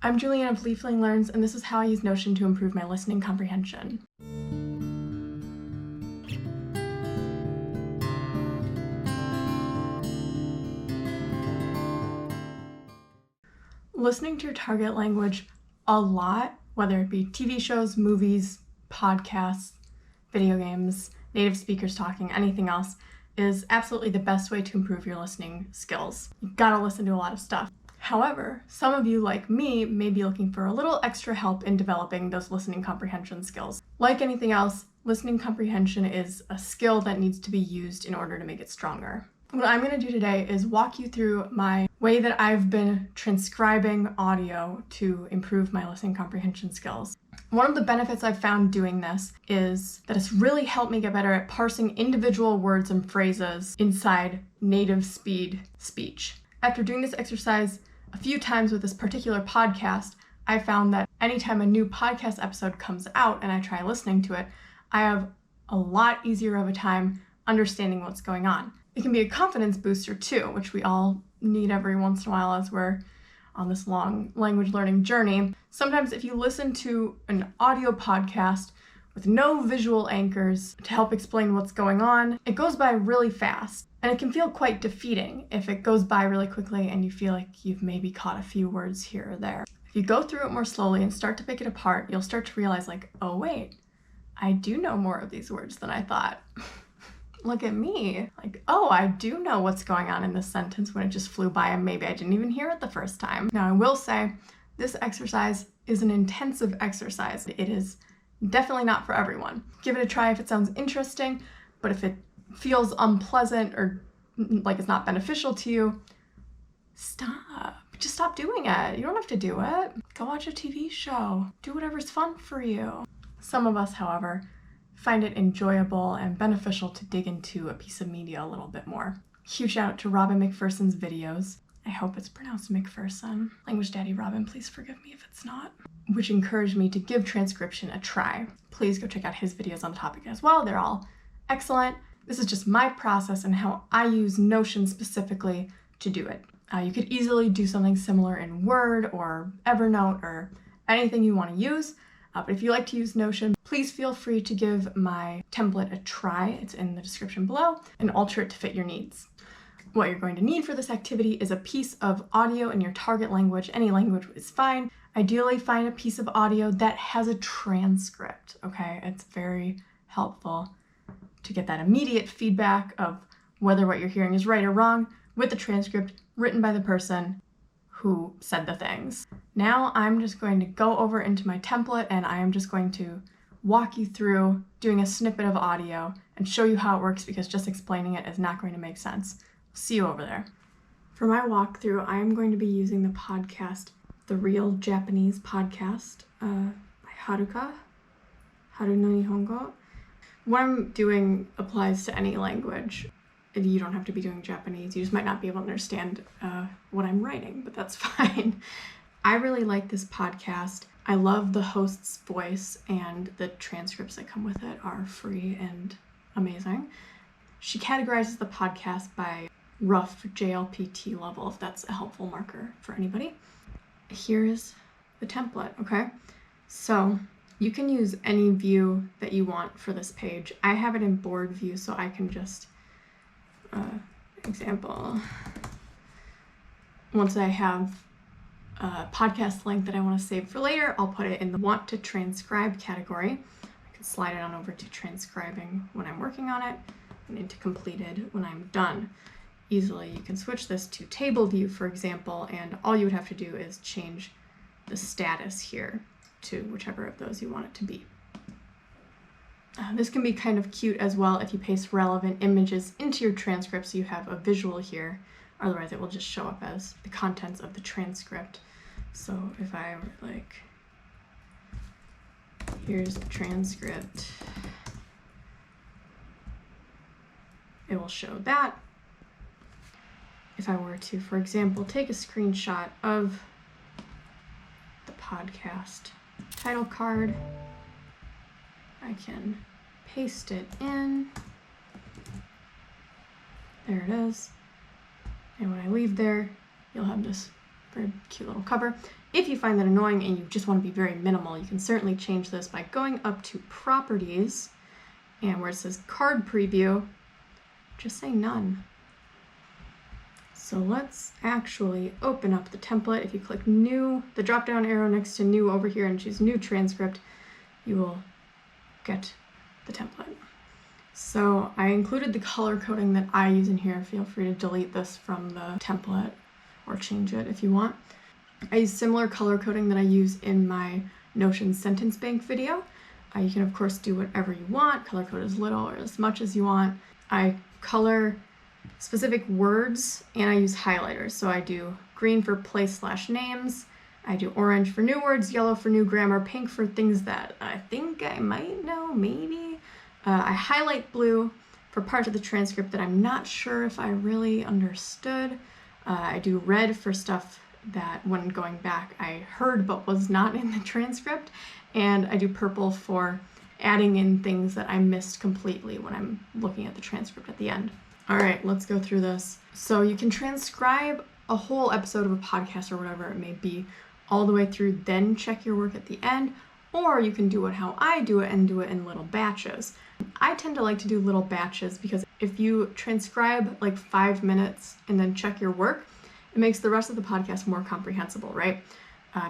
I'm Julianne of Leafling Learns, and this is how I use Notion to improve my listening comprehension. Listening to your target language a lot, whether it be TV shows, movies, podcasts, video games, native speakers talking, anything else, is absolutely the best way to improve your listening skills. You gotta listen to a lot of stuff. However, some of you, like me, may be looking for a little extra help in developing those listening comprehension skills. Like anything else, listening comprehension is a skill that needs to be used in order to make it stronger. What I'm going to do today is walk you through my way that I've been transcribing audio to improve my listening comprehension skills. One of the benefits I've found doing this is that it's really helped me get better at parsing individual words and phrases inside native speed speech. After doing this exercise a few times with this particular podcast, I found that anytime a new podcast episode comes out and I try listening to it, I have a lot easier of a time understanding what's going on. It can be a confidence booster too, which we all need every once in a while as we're on this long language learning journey. Sometimes if you listen to an audio podcast with no visual anchors to help explain what's going on, it goes by really fast. And it can feel quite defeating if it goes by really quickly and you feel like you've maybe caught a few words here or there. If you go through it more slowly and start to pick it apart, you'll start to realize like, oh wait, I do know more of these words than I thought. Look at me. Like, oh, I do know what's going on in this sentence when it just flew by and maybe I didn't even hear it the first time. Now I will say this exercise is an intensive exercise. It is definitely not for everyone. Give it a try if it sounds interesting, but if it feels unpleasant or like it's not beneficial to you, stop. Just stop doing it. You don't have to do it. Go watch a TV show. Do whatever's fun for you. Some of us, however, find it enjoyable and beneficial to dig into a piece of media a little bit more. Huge shout out to Robin McPherson's videos. I hope it's pronounced McPherson. Language Daddy Robin, please forgive me if it's not. Which encouraged me to give transcription a try. Please go check out his videos on the topic as well. They're all excellent. This is just my process and how I use Notion specifically to do it. You could easily do something similar in Word or Evernote or anything you want to use. But if you like to use Notion, please feel free to give my template a try. It's in the description below, and alter it to fit your needs. What you're going to need for this activity is a piece of audio in your target language. Any language is fine. Ideally, find a piece of audio that has a transcript, okay? It's very helpful to get that immediate feedback of whether what you're hearing is right or wrong with the transcript written by the person who said the things. Now I'm just going to go over into my template and I am just going to walk you through doing a snippet of audio and show you how it works because just explaining it is not going to make sense. See you over there. For my walkthrough, I am going to be using the podcast, The Real Japanese Podcast by Haru no Nihongo. What I'm doing applies to any language. You don't have to be doing Japanese. You just might not be able to understand what I'm writing, but that's fine. I really like this podcast. I love the host's voice, and the transcripts that come with it are free and amazing. She categorizes the podcast by rough JLPT level, if that's a helpful marker for anybody. Here's the template, okay? So you can use any view that you want for this page. I have it in board view, so I can just, example, once I have a podcast link that I want to save for later, I'll put it in the want to transcribe category. I can slide it on over to transcribing when I'm working on it and into completed when I'm done. Easily, you can switch this to table view, for example, and all you would have to do is change the status here to whichever of those you want it to be. This can be kind of cute as well if you paste relevant images into your transcript so you have a visual here. Otherwise, it will just show up as the contents of the transcript. So if I were like, here's the transcript, it will show that. If I were to, for example, take a screenshot of the podcast title card, I can paste it in. There it is. And when I leave there, you'll have this very cute little cover. If you find that annoying and you just want to be very minimal, you can certainly change this by going up to Properties, and where it says Card Preview, just say None. So let's actually open up the template. If you click New, the drop-down arrow next to New over here, and choose New Transcript, you will get the template. So I included the color coding that I use in here. Feel free to delete this from the template or change it if you want. I use similar color coding that I use in my Notion sentence bank video. You can of course do whatever you want, color code as little or as much as you want. I color specific words and I use highlighters. So I do green for place/names, I do orange for new words, yellow for new grammar, pink for things that I think I might know, maybe. I highlight blue for parts of the transcript that I'm not sure if I really understood. I do red for stuff that when going back I heard but was not in the transcript. And I do purple for adding in things that I missed completely when I'm looking at the transcript at the end. All right, let's go through this. So you can transcribe a whole episode of a podcast or whatever it may be all the way through, then check your work at the end, or you can do it how I do it and do it in little batches. I tend to like to do little batches because if you transcribe like 5 minutes and then check your work, it makes the rest of the podcast more comprehensible, right?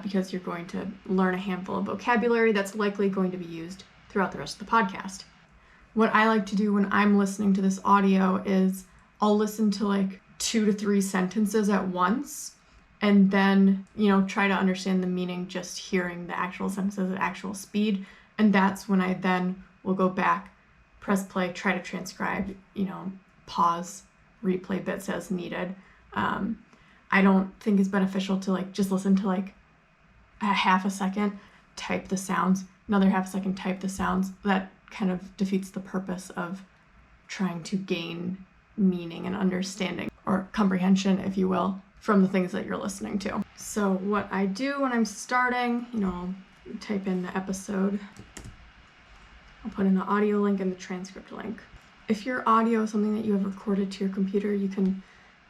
Because you're going to learn a handful of vocabulary that's likely going to be used throughout the rest of the podcast. What I like to do when I'm listening to this audio is I'll listen to like 2 to 3 sentences at once and then, try to understand the meaning just hearing the actual sentences at actual speed. And that's when I then will go back, press play, try to transcribe, pause, replay bits as needed. I don't think it's beneficial to like just listen to like a half a second, type the sounds, another half a second, type the sounds. That kind of defeats the purpose of trying to gain meaning and understanding, or comprehension, if you will, from the things that you're listening to. So what I do when I'm starting, I'll type in the episode. I'll put in the audio link and the transcript link. If your audio is something that you have recorded to your computer, you can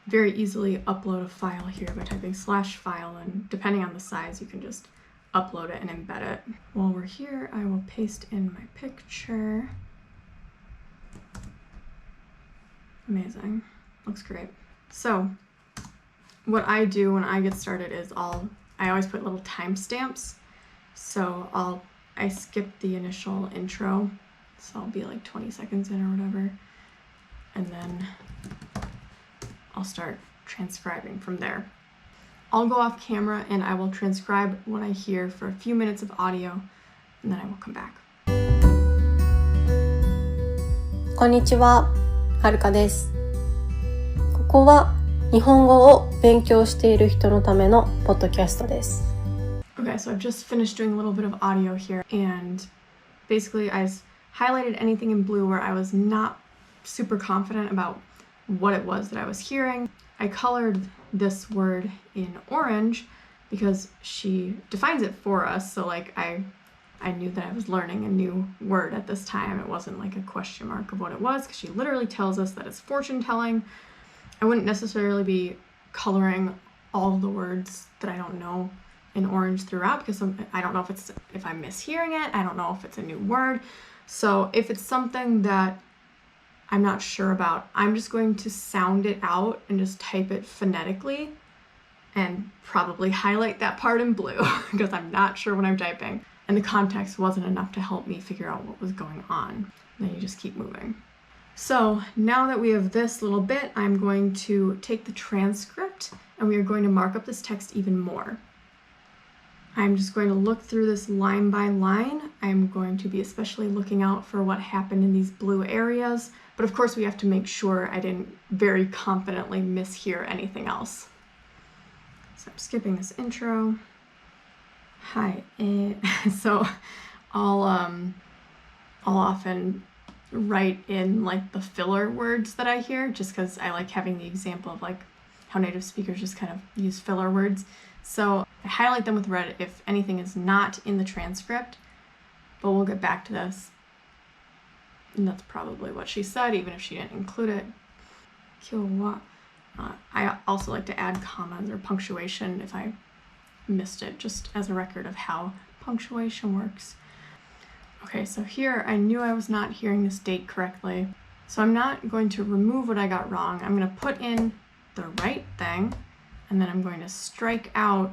very easily upload a file here by typing /file, and depending on the size, you can just upload it and embed it. While we're here, I will paste in my picture. Amazing. Looks great. So what I do when I get started is I always put little timestamps. So I skip the initial intro. So I'll be like 20 seconds in or whatever. And then I'll start transcribing from there. I'll go off camera and I will transcribe what I hear for a few minutes of audio, and then I will come back. こんにちは、はるかです。ここは日本語を勉強している人のためのポッドキャストです。Okay, so I've just finished doing a little bit of audio here, and basically I highlighted anything in blue where I was not super confident about what it was that I was hearing. I colored this word in orange because she defines it for us, so like I knew that I was learning a new word at this time. It wasn't like a question mark of what it was, because she literally tells us that it's fortune telling. I wouldn't necessarily be coloring all the words that I don't know in orange throughout, because I don't know if I'm mishearing it. I don't know if it's a new word. So if it's something that I'm not sure about, I'm just going to sound it out and just type it phonetically and probably highlight that part in blue because I'm not sure what I'm typing. And the context wasn't enough to help me figure out what was going on. And then you just keep moving. So now that we have this little bit, I'm going to take the transcript and we are going to mark up this text even more. I'm just going to look through this line by line. I'm going to be especially looking out for what happened in these blue areas, but of course we have to make sure I didn't very confidently mishear anything else. So I'm skipping this intro. Hi. So I'll often write in like the filler words that I hear, just because I like having the example of like how native speakers just kind of use filler words. So I highlight them with red if anything is not in the transcript, but we'll get back to this. And that's probably what she said, even if she didn't include it. I also like to add commas or punctuation if I missed it, just as a record of how punctuation works. Okay, so here I knew I was not hearing this date correctly. So I'm not going to remove what I got wrong. I'm going to put in the right thing, and then I'm going to strike out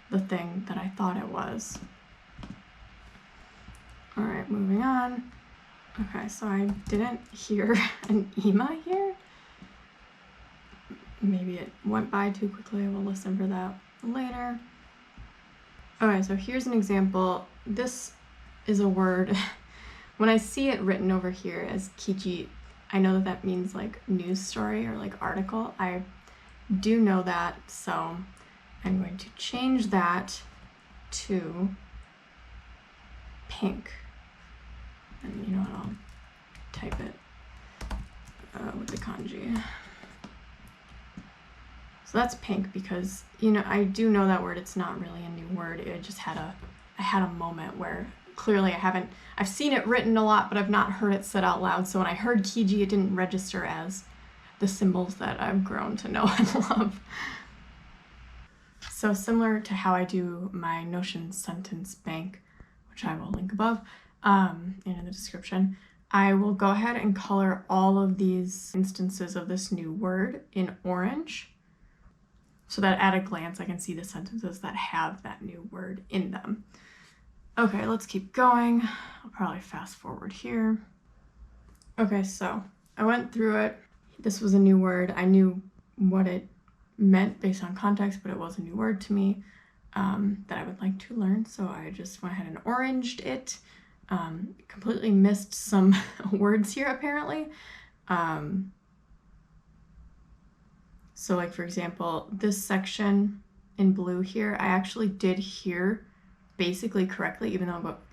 the thing that I thought it was. All right, moving on. Okay, so I didn't hear an ema here. Maybe it went by too quickly. We'll listen for that later. Okay, so here's an example. This is a word. When I see it written over here as kiji, I know that that means like news story or like article. I do know that, so I'm going to change that to pink. And you know what, I'll type it with the kanji. So that's pink because, you know, I do know that word. It's not really a new word. It just had I had a moment where clearly I've seen it written a lot, but I've not heard it said out loud. So when I heard kiji, it didn't register as the symbols that I've grown to know and love. So similar to how I do my Notion sentence bank, which I will link above and in the description, I will go ahead and color all of these instances of this new word in orange so that at a glance I can see the sentences that have that new word in them. Okay, let's keep going. I'll probably fast forward here. Okay, so I went through it. This was a new word. I knew what it meant based on context, but it was a new word to me that I would like to learn. So I just went ahead and oranged it. Completely missed some words here apparently. So like for example, this section in blue here, I actually did hear basically correctly,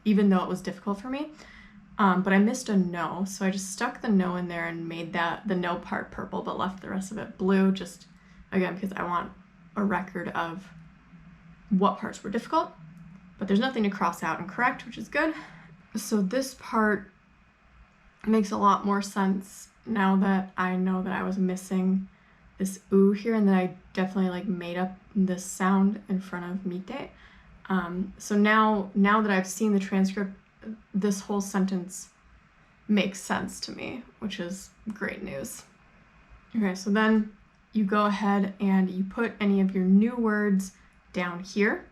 even though it was difficult for me. But I missed a no, so I just stuck the no in there and made the no part purple, but left the rest of it blue, just again because I want a record of what parts were difficult, but there's nothing to cross out and correct, which is good. So this part makes a lot more sense now that I know that I was missing this oo here, and that I definitely like made up this sound in front of mite. So now that I've seen the transcript, this whole sentence makes sense to me, which is great news. Okay, so then you go ahead and you put any of your new words down here.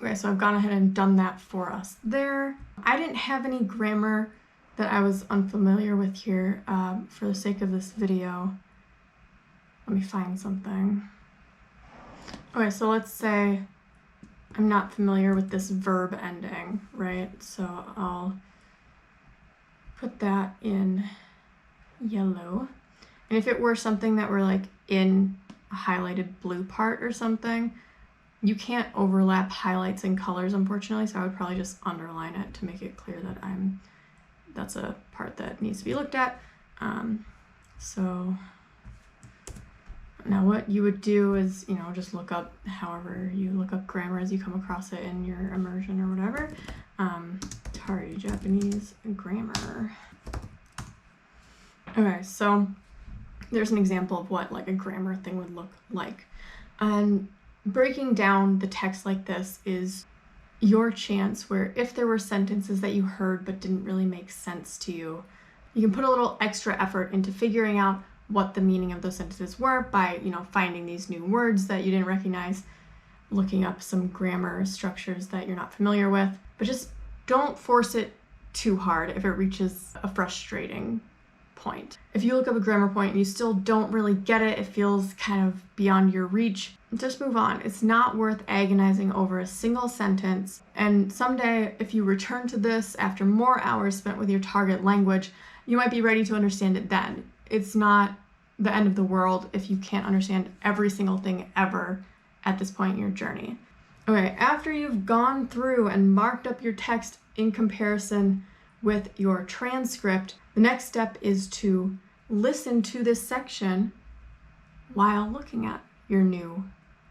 Okay, so I've gone ahead and done that for us there. I didn't have any grammar that I was unfamiliar with here for the sake of this video. Let me find something. Okay, so let's say I'm not familiar with this verb ending, right? So I'll put that in yellow. And if it were something that were like in a highlighted blue part or something, you can't overlap highlights and colors, unfortunately, so I would probably just underline it to make it clear that that's a part that needs to be looked at. So now what you would do is, you know, just look up however you look up grammar as you come across it in your immersion or whatever. Tari Japanese grammar. Okay, so there's an example of what like a grammar thing would look like. And breaking down the text like this is your chance where if there were sentences that you heard but didn't really make sense to you, you can put a little extra effort into figuring out what the meaning of those sentences were by, you know, finding these new words that you didn't recognize, looking up some grammar structures that you're not familiar with, but just don't force it too hard if it reaches a frustrating point. If you look up a grammar point and you still don't really get it, it feels kind of beyond your reach, just move on. It's not worth agonizing over a single sentence. And someday, if you return to this after more hours spent with your target language, you might be ready to understand it then. It's not the end of the world if you can't understand every single thing ever at this point in your journey. Okay, after you've gone through and marked up your text in comparison with your transcript, the next step is to listen to this section while looking at your new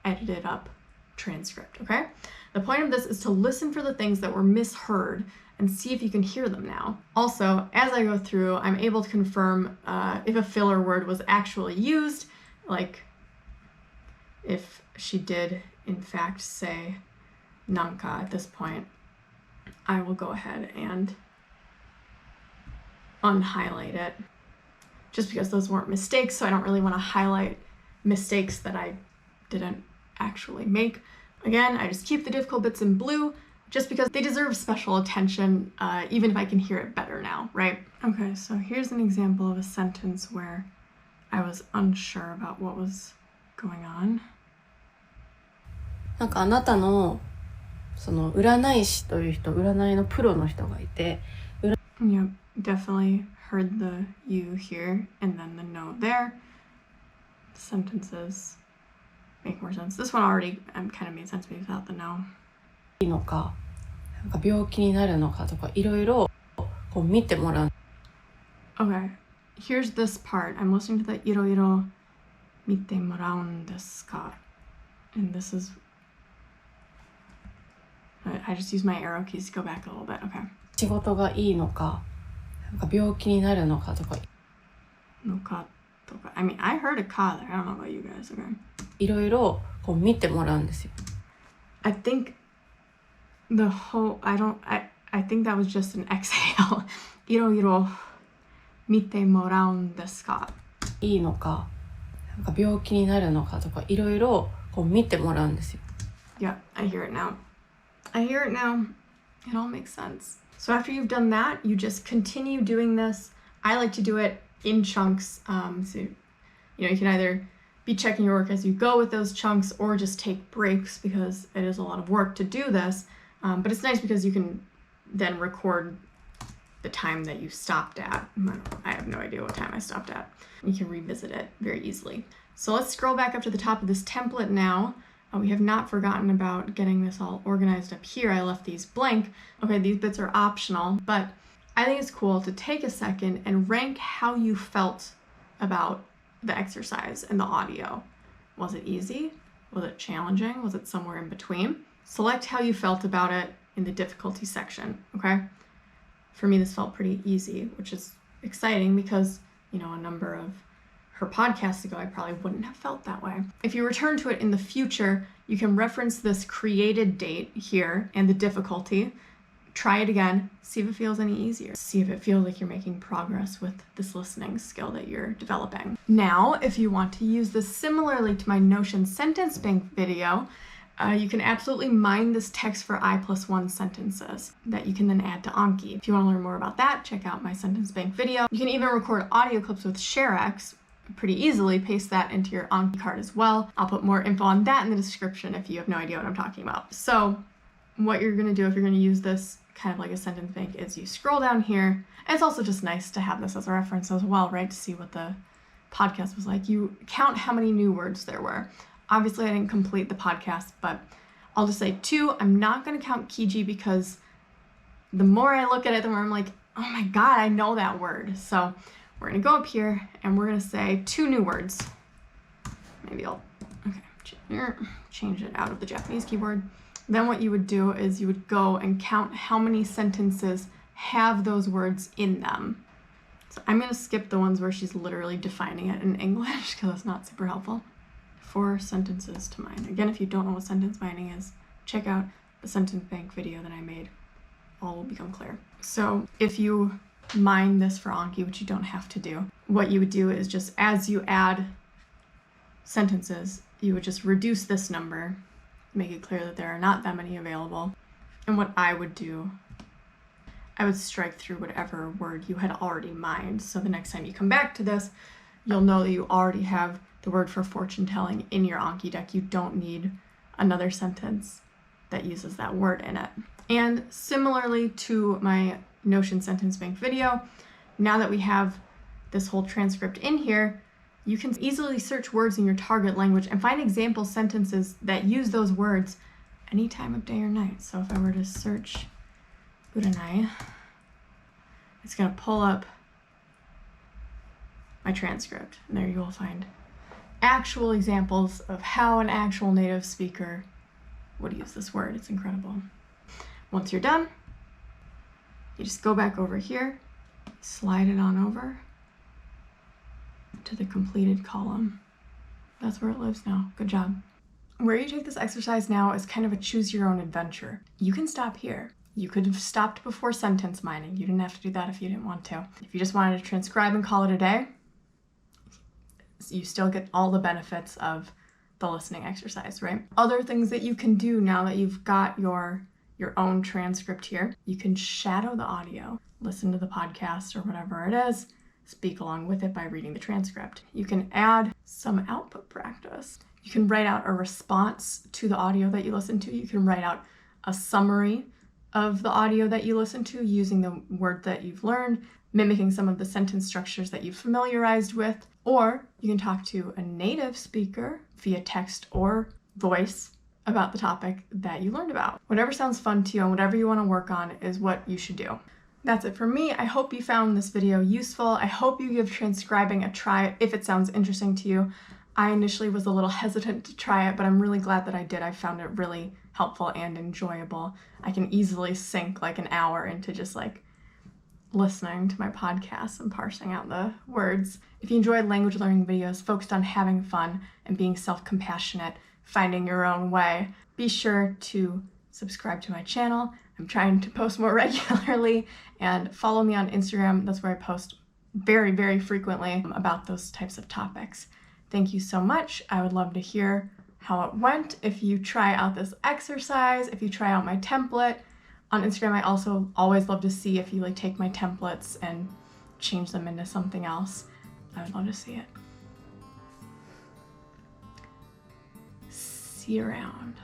edited up transcript, okay? The point of this is to listen for the things that were misheard and see if you can hear them now. Also, as I go through, I'm able to confirm if a filler word was actually used, like if she did in fact say nanka at this point, I will go ahead and unhighlight it, just because those weren't mistakes, so I don't really want to highlight mistakes that I didn't actually make. Again, I just keep the difficult bits in blue, just because they deserve special attention, even if I can hear it better now, right? Okay, so here's an example of a sentence where I was unsure about what was going on. なんかあなたのその占い師という人、占いのプロの人がいて、Yep, definitely heard the you here and then the no there. Sentences make more sense. This one already kind of made sense to me without the no. いいのか、なんか病気になるのかとかいろいろこう見てもらう。Okay, here's this part. I'm listening to the いろいろ見てもらうんですか? And this is... I just use my arrow keys to go back a little bit. Okay. 仕事がいいのか、なんか病気になるのかとか。のかとか。I mean, I heard a ka there. I don't know about you guys. Okay. いろいろこう見てもらうんですよ。I think the whole... I think that was just an exhale. いろいろ見てもらうんですか? いいのか、なんか病気になるのかとかいろいろこう見てもらうんですよ。Yeah, I hear it now. I hear it now. It all makes sense. So after you've done that, you just continue doing this. I like to do it in chunks. So, you can either be checking your work as you go with those chunks or just take breaks, because it is a lot of work to do this. But it's nice because you can then record the time that you stopped at. I have no idea what time I stopped at. You can revisit it very easily. So let's scroll back up to the top of this template now. We have not forgotten about getting this all organized up here. I left these blank. Okay, these bits are optional, but I think it's cool to take a second and rank how you felt about the exercise and the audio. Was it easy? Was it challenging? Was it somewhere in between? Select how you felt about it in the difficulty section, okay? For me, this felt pretty easy, which is exciting because, a number of her podcasts ago, I probably wouldn't have felt that way. If you return to it in the future, you can reference this created date here and the difficulty. Try it again, see if it feels any easier. See if it feels like you're making progress with this listening skill that you're developing. Now, if you want to use this similarly to my Notion sentence bank video, you can absolutely mine this text for I+1 sentences that you can then add to Anki. If you want to learn more about that, check out my sentence bank video. You can even record audio clips with ShareX pretty easily, paste that into your Anki card as well. I'll put more info on that in the description if you have no idea what I'm talking about. So what you're going to do if you're going to use this kind of like a sentence bank is you scroll down here. And it's also just nice to have this as a reference as well, right? To see what the podcast was like. You count how many new words there were. Obviously, I didn't complete the podcast, but I'll just say 2. I'm not going to count kiji because the more I look at it, the more I'm like, oh my God, I know that word. So we're going to go up here and we're going to say 2 new words. Maybe I'll change it out of the Japanese keyboard. Then what you would do is you would go and count how many sentences have those words in them. So I'm going to skip the ones where she's literally defining it in English because it's not super helpful. 4 sentences to mine. Again, if you don't know what sentence mining is, check out the sentence bank video that I made. All will become clear. So if you mine this for Anki, which you don't have to do, what you would do is just as you add sentences, you would just reduce this number, make it clear that there are not that many available. And what I would do, I would strike through whatever word you had already mined. So the next time you come back to this, you'll know that you already have the word for fortune telling in your Anki deck. You don't need another sentence that uses that word in it. And similarly to my Notion sentence bank video, now that we have this whole transcript in here, you can easily search words in your target language and find example sentences that use those words any time of day or night. So if I were to search uranai, it's going to pull up my transcript, and there you will find actual examples of how an actual native speaker would use this word. It's incredible. Once you're done, you just go back over here, slide it on over to the completed column. That's where it lives now. Good job. Where you take this exercise now is kind of a choose your own adventure. You can stop here. You could have stopped before sentence mining. You didn't have to do that if you didn't want to. If you just wanted to transcribe and call it a day, you still get all the benefits of the listening exercise, right? Other things that you can do now that you've got your own transcript here, you can shadow the audio, listen to the podcast or whatever it is, speak along with it by reading the transcript. You can add some output practice. You can write out a response to the audio that you listen to. You can write out a summary of the audio that you listen to using the word that you've learned, mimicking some of the sentence structures that you've familiarized with, or you can talk to a native speaker via text or voice about the topic that you learned about. Whatever sounds fun to you and whatever you want to work on is what you should do. That's it for me. I hope you found this video useful. I hope you give transcribing a try if it sounds interesting to you. I initially was a little hesitant to try it, but I'm really glad that I did. I found it really helpful and enjoyable. I can easily sink like an hour into just like listening to my podcasts and parsing out the words. If you enjoyed language learning videos focused on having fun and being self-compassionate, finding your own way, be sure to subscribe to my channel. I'm trying to post more regularly, and follow me on Instagram. That's where I post very, very frequently about those types of topics. Thank you so much. I would love to hear how it went. If you try out this exercise, if you try out my template on Instagram, I also always love to see if you like take my templates and change them into something else. I would love to see it. See you around.